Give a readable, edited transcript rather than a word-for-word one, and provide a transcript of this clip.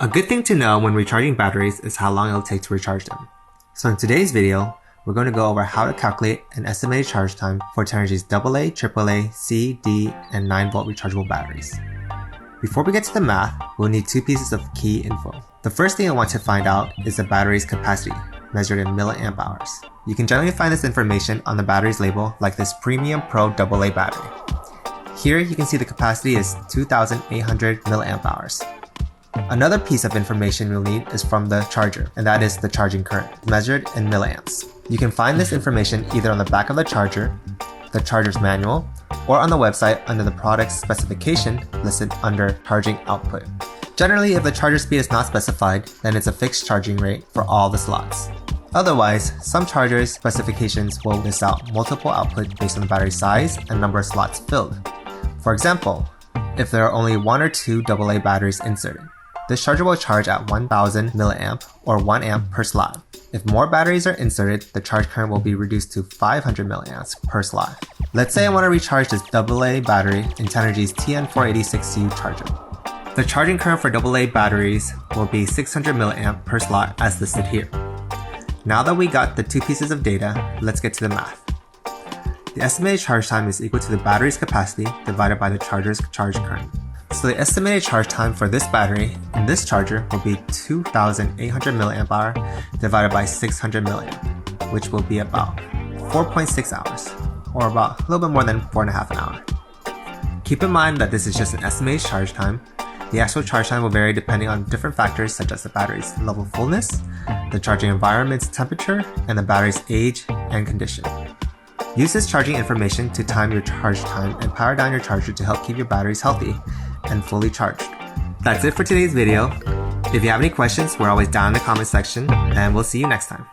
A good thing to know when recharging batteries is how long it'll take to recharge them. So in today's video, we're going to go over how to calculate an estimated charge time for Tenergy's AA, AAA, C, D, and 9-volt rechargeable batteries. Before we get to the math, we'll need two pieces of key info. The first thing I want to find out is the battery's capacity, measured in milliamp hours. You can generally find this information on the battery's label, like this Premium Pro AA battery. Here you can see the capacity is 2,800 milliamp hours. Another piece of information we'll need is from the charger, and that is the charging current, measured in milliamps. You can find this information either on the back of the charger, the charger's manual, or on the website under the product's specification listed under charging output. Generally, if the charger speed is not specified, then it's a fixed charging rate for all the slots. Otherwise, some chargers' specifications will list out multiple output based on the battery size and number of slots filled. For example, if there are only 1 or 2 AA batteries inserted, this charger will charge at 1000 milliamp or 1 amp per slot. If more batteries are inserted, the charge current will be reduced to 500 milliamps per slot. Let's say I want to recharge this AA battery in Tenergy's TN486U charger. The charging current for AA batteries will be 600 milliamp per slot as listed here. Now that we got the two pieces of data, let's get to the math. The estimated charge time is equal to the battery's capacity divided by the charger's charge current. So the estimated charge time for this battery in this charger will be 2,800 milliamp hour divided by 600 milliamp, which will be about 4.6 hours, or about a little bit more than 4.5 an hour. Keep in mind that this is just an estimated charge time. The actual charge time will vary depending on different factors such as the battery's level of fullness, the charging environment's temperature, and the battery's age and condition. Use this charging information to time your charge time and power down your charger to help keep your batteries healthy and fully charged. That's it for today's video. If you have any questions, we're always down in the comment section, and we'll see you next time.